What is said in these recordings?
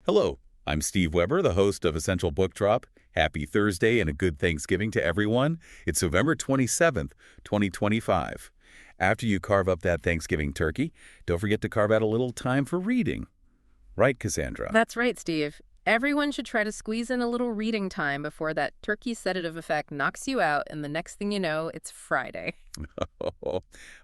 Hello, I'm Steve Weber, the host of Essential Book Drop. Happy Thursday and a good Thanksgiving to everyone. It's November 27th, 2025. After you carve up that Thanksgiving turkey, don't forget to carve out a little time for reading. Right, Cassandra? That's right, Steve. Everyone should try to squeeze in a little reading time before that turkey sedative effect knocks you out, and the next thing you know, it's Friday.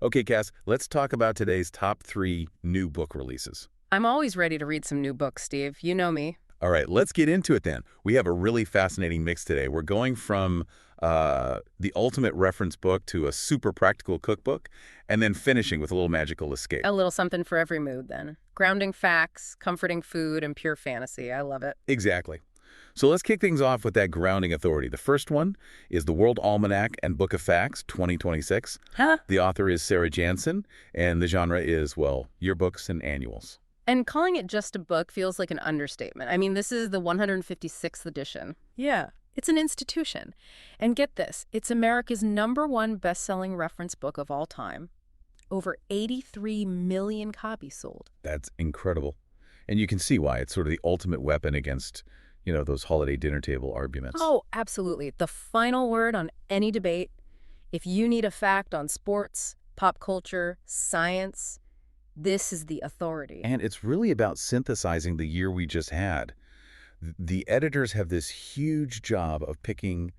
Okay, Cass, let's talk about today's top 3 new book releases. I'm always ready to read some new books, Steve. You know me. All right, let's get into it then. We have a really fascinating mix today. We're going from the ultimate reference book to a super practical cookbook, and then finishing with a little magical escape. A little something for every mood, then. Grounding facts, comforting food, and pure fantasy. I love it. Exactly. So let's kick things off with that grounding authority. The first one is the World Almanac and Book of Facts, 2026. Huh? The author is Sarah Janssen, and the genre is, well, yearbooks and annuals. And calling it just a book feels like an understatement. I mean, this is the 156th edition. Yeah, it's an institution. And get this, it's America's #1 best-selling reference book of all time. Over 83 million copies sold. That's incredible. And you can see why. It's sort of the ultimate weapon against, those holiday dinner table arguments. Oh, absolutely. The final word on any debate. If you need a fact on sports, pop culture, science, this is the authority. And it's really about synthesizing the year we just had. The editors have this huge job of picking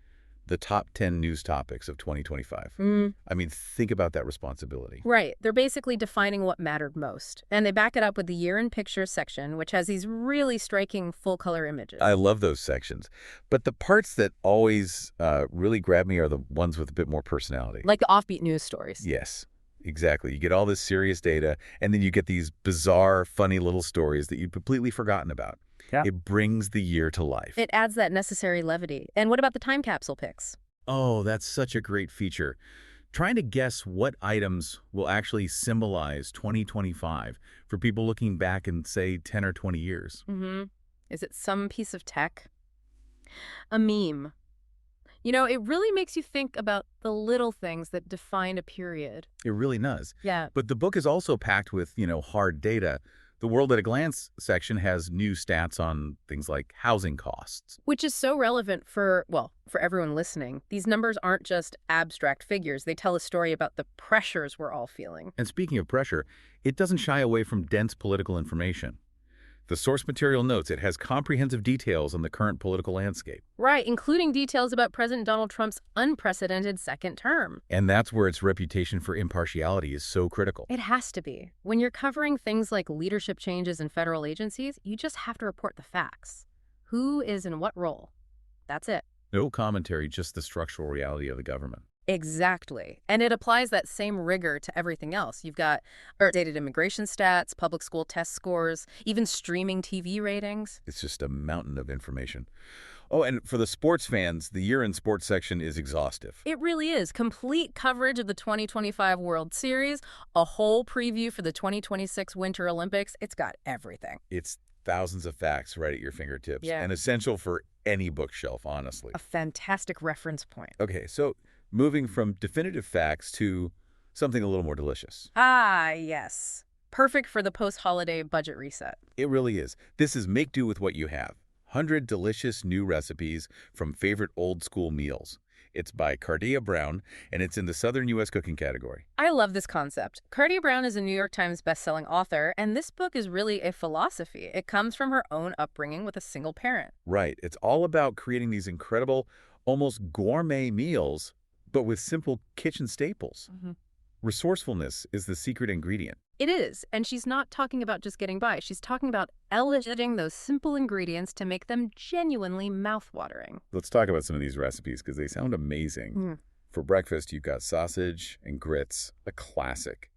the top 10 news topics of 2025. I mean, think about that responsibility. Right. They're basically defining what mattered most. And they back it up with the Year in Pictures section, which has these really striking full-color images. I love those sections. But the parts that always really grab me are the ones with a bit more personality. Like the offbeat news stories. Yes. Exactly. You get all this serious data, and then you get these bizarre, funny little stories that you'd completely forgotten about. Yeah. It brings the year to life. It adds that necessary levity. And what about the time capsule picks? Oh, that's such a great feature. Trying to guess what items will actually symbolize 2025 for people looking back in, say, 10 or 20 years. Is it some piece of tech? A meme? It really makes you think about the little things that define a period. It really does. Yeah. But the book is also packed with, hard data. The World at a Glance section has new stats on things like housing costs. Which is so relevant for everyone listening. These numbers aren't just abstract figures. They tell a story about the pressures we're all feeling. And speaking of pressure, it doesn't shy away from dense political information. The source material notes it has comprehensive details on the current political landscape. Right, including details about President Donald Trump's unprecedented second term. And that's where its reputation for impartiality is so critical. It has to be. When you're covering things like leadership changes in federal agencies, you just have to report the facts. Who is in what role? That's it. No commentary, just the structural reality of the government. Exactly. And it applies that same rigor to everything else. You've got updated immigration stats, public school test scores, even streaming TV ratings. It's just a mountain of information. Oh, and for the sports fans, the Year in Sports section is exhaustive. It really is. Complete coverage of the 2025 World Series, a whole preview for the 2026 Winter Olympics. It's got everything. It's thousands of facts right at your fingertips. Yeah. And essential for any bookshelf, honestly. A fantastic reference point. Okay, so moving from definitive facts to something a little more delicious. Ah, yes. Perfect for the post-holiday budget reset. It really is. This is make do with what you have. 100 delicious new recipes from favorite old-school meals. It's by Cardia Brown, and it's in the Southern U.S. cooking category. I love this concept. Cardia Brown is a New York Times bestselling author, and this book is really a philosophy. It comes from her own upbringing with a single parent. Right. It's all about creating these incredible, almost gourmet meals, but with simple kitchen staples. Resourcefulness is the secret ingredient. It is, and she's not talking about just getting by. She's talking about elevating those simple ingredients to make them genuinely mouth-watering. Let's talk about some of these recipes because they sound amazing. For breakfast, you've got sausage and grits, a classic.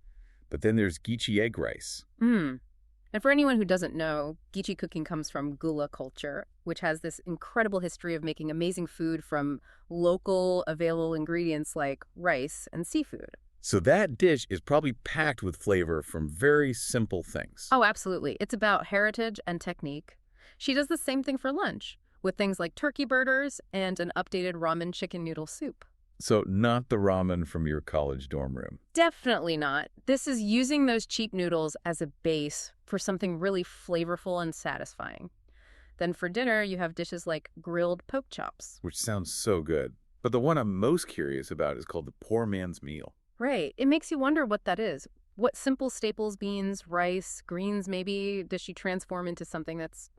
But then there's Geechee egg rice. And for anyone who doesn't know, Geechee cooking comes from Gula culture, which has this incredible history of making amazing food from local, available ingredients like rice and seafood. So that dish is probably packed with flavor from very simple things. Oh, absolutely. It's about heritage and technique. She does the same thing for lunch, with things like turkey burgers and an updated ramen chicken noodle soup. So not the ramen from your college dorm room. Definitely not. This is using those cheap noodles as a base for something really flavorful and satisfying. Then for dinner, you have dishes like grilled pork chops. Which sounds so good. But the one I'm most curious about is called the poor man's meal. Right. It makes you wonder what that is. What simple staples, beans, rice, greens maybe, does she transform into something that's,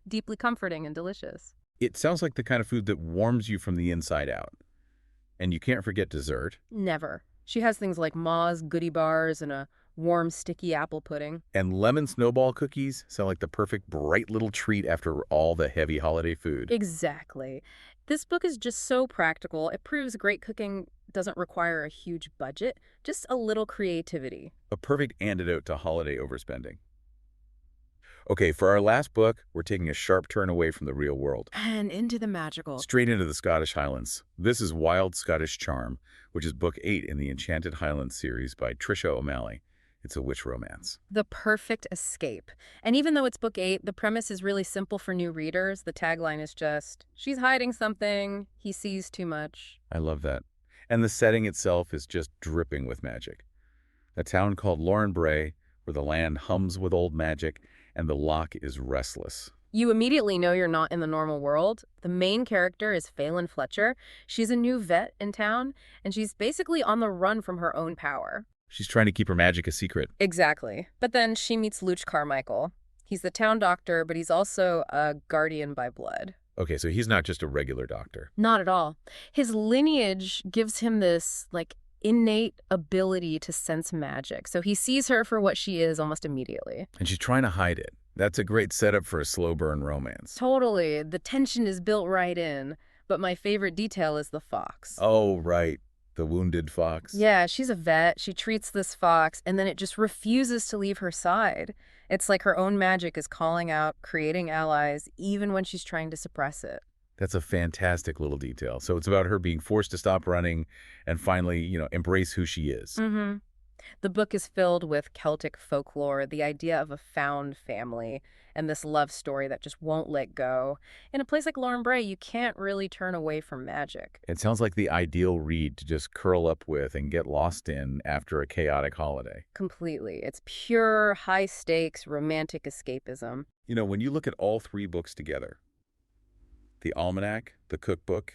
deeply comforting and delicious? It sounds like the kind of food that warms you from the inside out. And you can't forget dessert. Never. She has things like Ma's goodie bars and a warm, sticky apple pudding. And lemon snowball cookies sound like the perfect bright little treat after all the heavy holiday food. Exactly. This book is just so practical. It proves great cooking doesn't require a huge budget, just a little creativity. A perfect antidote to holiday overspending. Okay, for our last book, we're taking a sharp turn away from the real world. And into the magical. Straight into the Scottish Highlands. This is Wild Scottish Charm, which is book 8 in the Enchanted Highlands series by Tricia O'Malley. It's a witch romance. The perfect escape. And even though it's book 8, the premise is really simple for new readers. The tagline is just, she's hiding something, he sees too much. I love that. And the setting itself is just dripping with magic. A town called Laurenbray, where the land hums with old magic and the loch is restless. You immediately know you're not in the normal world. The main character is Phelan Fletcher. She's a new vet in town, and she's basically on the run from her own power. She's trying to keep her magic a secret. Exactly. But then she meets Luch Carmichael. He's the town doctor, but he's also a guardian by blood. Okay, so he's not just a regular doctor. Not at all. His lineage gives him this, innate ability to sense magic. So he sees her for what she is almost immediately. And she's trying to hide it. That's a great setup for a slow burn romance. Totally. The tension is built right in. But my favorite detail is the fox. Oh, right. The wounded fox. Yeah, she's a vet. She treats this fox, and then it just refuses to leave her side. It's like her own magic is calling out, creating allies, even when she's trying to suppress it. That's a fantastic little detail. So it's about her being forced to stop running and finally, embrace who she is. Mm-hmm. The book is filled with Celtic folklore, the idea of a found family, and this love story that just won't let go. In a place like Laurenbray, you can't really turn away from magic. It sounds like the ideal read to just curl up with and get lost in after a chaotic holiday. Completely. It's pure, high-stakes, romantic escapism. When you look at all 3 books together, the almanac, the cookbook,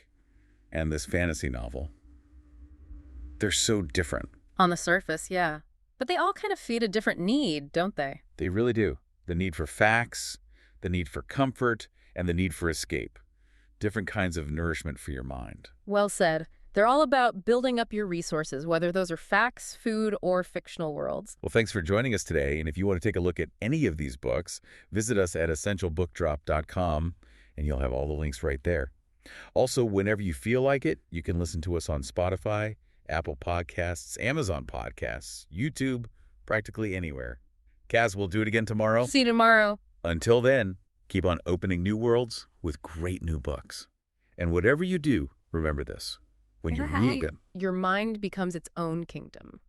and this fantasy novel, they're so different. On the surface, yeah. But they all kind of feed a different need, don't they? They really do. The need for facts, the need for comfort, and the need for escape. Different kinds of nourishment for your mind. Well said. They're all about building up your resources, whether those are facts, food, or fictional worlds. Well, thanks for joining us today. And if you want to take a look at any of these books, visit us at essentialbookdrop.com, and you'll have all the links right there. Also, whenever you feel like it, you can listen to us on Spotify, Apple Podcasts, Amazon Podcasts, YouTube, practically anywhere. Kaz, we'll do it again tomorrow. See you tomorrow. Until then, keep on opening new worlds with great new books. And whatever you do, remember this. When you read them, your mind becomes its own kingdom.